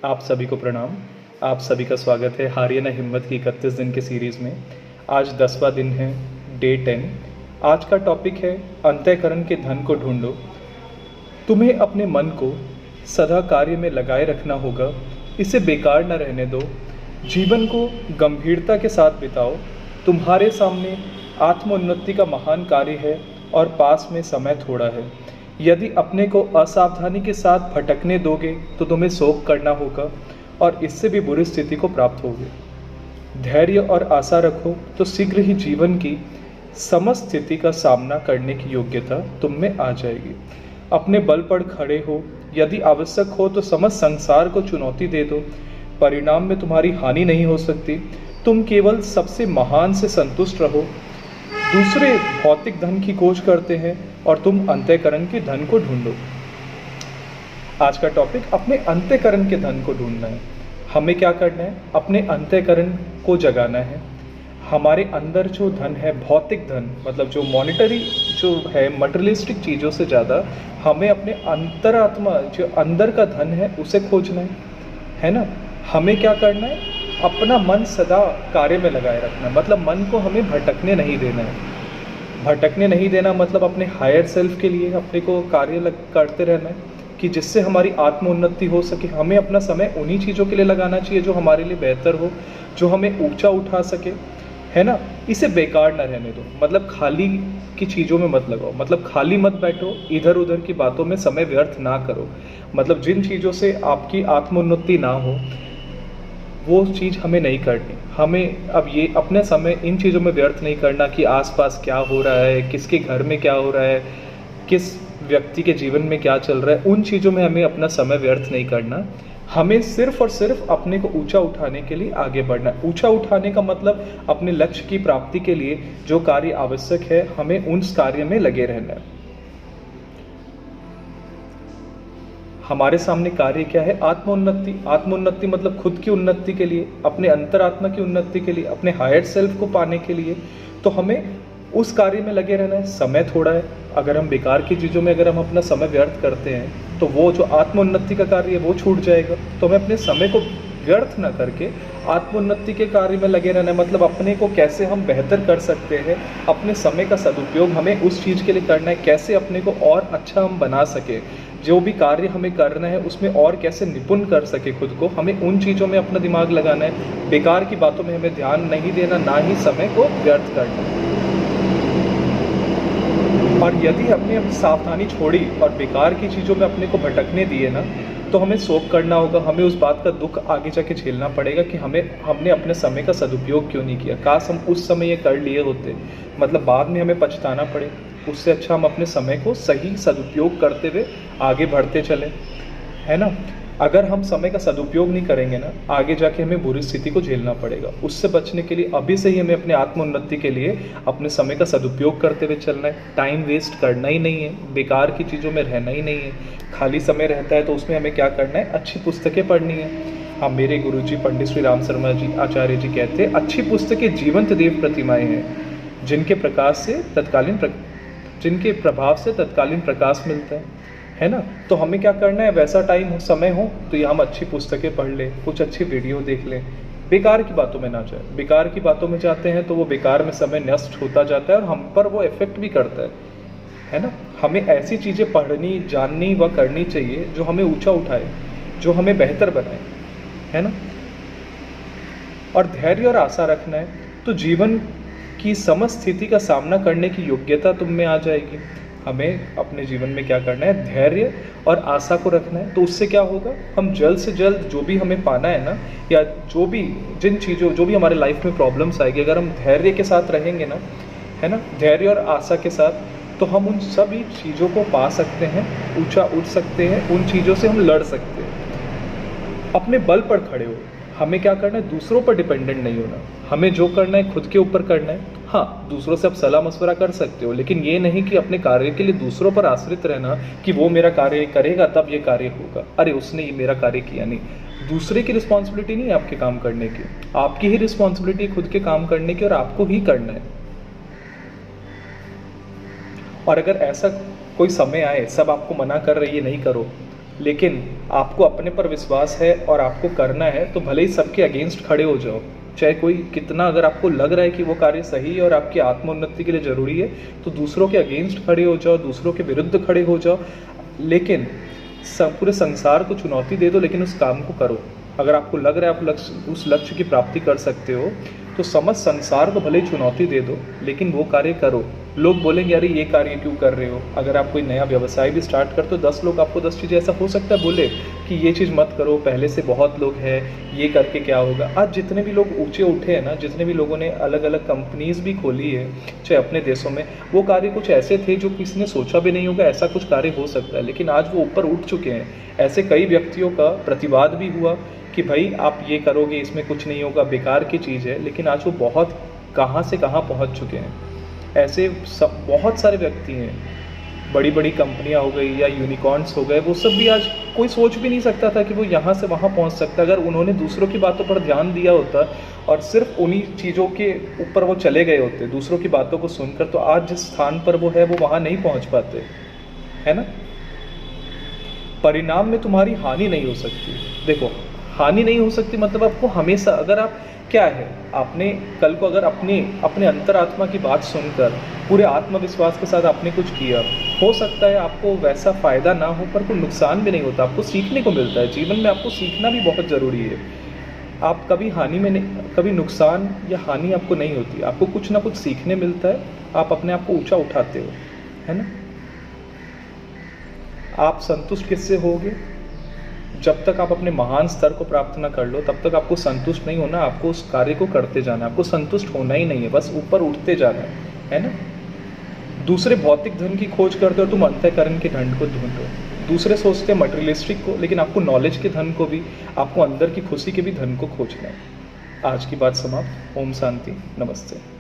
आप सभी को प्रणाम। आप सभी का स्वागत है हारिए ना हिम्मत की 31 दिन की सीरीज़ में। आज 10वां दिन है, डे 10। आज का टॉपिक है अंतःकरण के धन को ढूंढो। तुम्हें अपने मन को सदा कार्य में लगाए रखना होगा, इसे बेकार न रहने दो। जीवन को गंभीरता के साथ बिताओ। तुम्हारे सामने आत्मोन्नति का महान कार्य है और पास में समय थोड़ा है। यदि अपने को असावधानी के साथ भटकने दोगे तो तुम्हें शोक करना होगा और इससे भी बुरी स्थिति को प्राप्त होगे। धैर्य और आशा रखो तो शीघ्र ही जीवन की समस्त स्थिति का सामना करने की योग्यता तुम में आ जाएगी। अपने बल पर खड़े हो, यदि आवश्यक हो तो समस्त संसार को चुनौती दे दो। परिणाम में तुम्हारी हानि नहीं हो सकती। तुम केवल सबसे महान से संतुष्ट रहो। दूसरे भौतिक धन की खोज करते हैं और तुम अंतःकरण के धन को ढूंढो। आज का टॉपिक अपने अंतःकरण के धन को ढूंढना है। हमें क्या करना है? अपने अंतःकरण को जगाना है। हमारे अंदर जो धन है, भौतिक धन मतलब जो मॉनिटरी जो है, मटेरियलिस्टिक चीज़ों से ज़्यादा हमें अपने अंतरात्मा जो अंदर का धन है उसे खोजना है ना। हमें क्या करना है? अपना मन सदा कार्य में लगाए रखना, मतलब मन को हमें भटकने नहीं देना है। भटकने नहीं देना मतलब अपने हायर सेल्फ के लिए अपने को कार्य करते रहना है कि जिससे हमारी आत्मोन्नति हो सके। हमें अपना समय उन्हीं चीज़ों के लिए लगाना चाहिए जो हमारे लिए बेहतर हो, जो हमें ऊंचा उठा सके, है ना। इसे बेकार ना रहने दो, मतलब खाली की चीज़ों में मत लगाओ, मतलब खाली मत बैठो, इधर उधर की बातों में समय व्यर्थ ना करो। मतलब जिन चीज़ों से आपकी आत्मोन्नति ना हो वो चीज़ हमें नहीं करनी। हमें अब ये अपने समय इन चीज़ों में व्यर्थ नहीं करना कि आसपास क्या हो रहा है, किसके घर में क्या हो रहा है, किस व्यक्ति के जीवन में क्या चल रहा है, उन चीज़ों में हमें अपना समय व्यर्थ नहीं करना। हमें सिर्फ और सिर्फ अपने को ऊंचा उठाने के लिए आगे बढ़ना है। ऊंचा उठाने का मतलब अपने लक्ष्य की प्राप्ति के लिए जो कार्य आवश्यक है हमें उस कार्य में लगे रहना है। हमारे सामने कार्य क्या है? आत्मोन्नति। आत्मोन्नति मतलब खुद की उन्नति के लिए, अपने अंतरात्मा की उन्नति के लिए, अपने हायर सेल्फ को पाने के लिए। तो हमें उस कार्य में लगे रहना है। समय थोड़ा है। अगर हम बेकार की चीज़ों में अगर हम अपना समय व्यर्थ करते हैं तो वो जो आत्मोन्नति का कार्य है वो छूट जाएगा। तो हमें अपने समय को व्यर्थ ना करके आत्मोन्नति के कार्य में लगे रहना है। मतलब अपने को कैसे हम बेहतर कर सकते हैं, अपने समय का सदुपयोग हमें उस चीज़ के लिए करना है, कैसे अपने को और अच्छा हम बना सके, जो भी कार्य हमें करना है उसमें और कैसे निपुण कर सके खुद को, हमें उन चीज़ों में अपना दिमाग लगाना है। बेकार की बातों में हमें ध्यान नहीं देना, ना ही समय को व्यर्थ करना। और यदि हमने अपनी सावधानी छोड़ी और बेकार की चीज़ों में अपने को भटकने दिए ना, तो हमें शोक करना होगा। हमें उस बात का दुख आगे जाके झेलना पड़ेगा कि हमने अपने समय का सदुपयोग क्यों नहीं किया। काश हम उस समय ये कर लिए होते, मतलब बाद में हमें पछताना पड़े। उससे अच्छा हम अपने समय को सही सदुपयोग करते हुए आगे बढ़ते चलें, है ना। अगर हम समय का सदुपयोग नहीं करेंगे ना, आगे जाके हमें बुरी स्थिति को झेलना पड़ेगा। उससे बचने के लिए अभी से ही हमें अपने आत्मोन्नति के लिए अपने समय का सदुपयोग करते हुए चलना है। टाइम वेस्ट करना ही नहीं है, बेकार की चीज़ों में रहना ही नहीं है। खाली समय रहता है तो उसमें हमें क्या करना है? अच्छी पुस्तकें पढ़नी है। हाँ, मेरे गुरुजी पंडित श्री राम शर्मा जी आचार्य जी कहते हैं, अच्छी पुस्तकें जीवंत देव प्रतिमाएँ हैं जिनके प्रभाव से तत्कालीन प्रकाश मिलता है ना। तो हमें क्या करना है? वैसा टाइम हो, समय हो तो ये हम अच्छी पुस्तकें पढ़ लें, कुछ अच्छी वीडियो देख लें, बेकार की बातों में ना जाए। बेकार की बातों में जाते हैं तो वो बेकार में समय नष्ट होता जाता है और हम पर वो इफेक्ट भी करता है ना। हमें ऐसी चीज़ें पढ़नी, जाननी व करनी चाहिए जो हमें ऊंचा उठाए, जो हमें बेहतर बनाए, है ना। और धैर्य और आशा रखना है तो जीवन की समस्त स्थिति का सामना करने की योग्यता तुम में आ जाएगी। हमें अपने जीवन में क्या करना है? धैर्य और आशा को रखना है। तो उससे क्या होगा? हम जल्द से जल्द जो भी हमें पाना है ना, या जो भी हमारे लाइफ में प्रॉब्लम्स आएगी, अगर हम धैर्य के साथ रहेंगे ना, है ना, धैर्य और आशा के साथ, तो हम उन सभी चीज़ों को पा सकते हैं, ऊंचा उठ सकते हैं, उन चीज़ों से हम लड़ सकते हैं। अपने बल पर खड़े हो। हमें क्या करना है? दूसरों पर डिपेंडेंट नहीं होना। हमें जो करना है खुद के ऊपर करना है। हाँ, दूसरों से आप सलाह मशवरा कर सकते हो, लेकिन ये नहीं कि अपने कार्य के लिए दूसरों पर आश्रित रहना कि वो मेरा कार्य करेगा तब ये कार्य होगा। अरे उसने ये मेरा कार्य किया नहीं। दूसरे की रिस्पॉन्सिबिलिटी नहीं है आपके काम करने की, आपकी ही रिस्पॉन्सिबिलिटी खुद के काम करने की, और आपको ही करना है। और अगर ऐसा कोई समय आए, सब आपको मना कर रही है नहीं करो, लेकिन आपको अपने पर विश्वास है और आपको करना है, तो भले ही सबके अगेंस्ट खड़े हो जाओ, चाहे कोई कितना, अगर आपको लग रहा है कि वो कार्य सही है और आपकी आत्मोन्नति के लिए ज़रूरी है, तो दूसरों के अगेंस्ट खड़े हो जाओ, दूसरों के विरुद्ध खड़े हो जाओ, लेकिन पूरे संसार को चुनौती दे दो, लेकिन उस काम को करो। अगर आपको लग रहा है आप उस लक्ष्य की प्राप्ति कर सकते हो, तो समझ संसार को भले ही चुनौती दे दो, लेकिन वो कार्य करो। लोग बोलेंगे अरे ये कार्य क्यों कर रहे हो। अगर आप कोई नया व्यवसाय भी स्टार्ट करते हो, 10 लोग आपको 10 चीज़ें, ऐसा हो सकता है बोले कि ये चीज़ मत करो, पहले से बहुत लोग हैं, ये करके क्या होगा। आज जितने भी लोग ऊँचे उठे हैं ना, जितने भी लोगों ने अलग अलग कंपनीज भी खोली है, चाहे अपने देशों में, वो कार्य कुछ ऐसे थे जो किसी ने सोचा भी नहीं होगा ऐसा कुछ कार्य हो सकता है, लेकिन आज वो ऊपर उठ चुके हैं। ऐसे कई व्यक्तियों का प्रतिवाद भी हुआ कि भाई आप ये करोगे, इसमें कुछ नहीं होगा, बेकार की चीज़ है, लेकिन आज वो बहुत कहाँ से कहाँ पहुँच चुके हैं। ऐसे सब बहुत सारे व्यक्ति हैं, बड़ी बड़ी कंपनियां हो गई या यूनिकॉर्न्स हो गए, वो सब भी आज कोई सोच भी नहीं सकता था कि वो यहाँ से वहाँ पहुँच सकता। अगर उन्होंने दूसरों की बातों पर ध्यान दिया होता और सिर्फ उन्हीं चीज़ों के ऊपर वो चले गए होते, दूसरों की बातों को सुनकर, तो आज जिस स्थान पर वो है वो वहाँ नहीं पहुँच पाते, है ना। परिणाम में तुम्हारी हानि नहीं हो सकती। देखो, हानि नहीं हो सकती मतलब आपको हमेशा, अगर आप क्या है, आपने कल को अगर अपने अंतरात्मा की बात सुनकर पूरे आत्मविश्वास के साथ आपने कुछ किया, हो सकता है आपको वैसा फ़ायदा ना हो, पर कोई नुकसान भी नहीं होता, आपको सीखने को मिलता है। जीवन में आपको सीखना भी बहुत ज़रूरी है। आप कभी हानि में नहीं, कभी नुकसान या हानि आपको नहीं होती, आपको कुछ ना कुछ सीखने मिलता है, आप अपने आप को ऊँचा उठाते हो, है ना। आप संतुष्ट किससे होगे? जब तक आप अपने महान स्तर को प्राप्त ना कर लो, तब तक आपको संतुष्ट नहीं होना। आपको उस कार्य को करते जाना है, आपको संतुष्ट होना ही नहीं है, बस ऊपर उठते जाना है ना। दूसरे भौतिक धन की खोज करते हो, तुम अंतःकरण के धन को ढूंढो। दूसरे सोचते हैं मटेरियलिस्टिक को, लेकिन आपको नॉलेज के धन को भी, आपको अंदर की खुशी के भी धन को खोजना है। आज की बात समाप्त। ओम शांति, नमस्ते।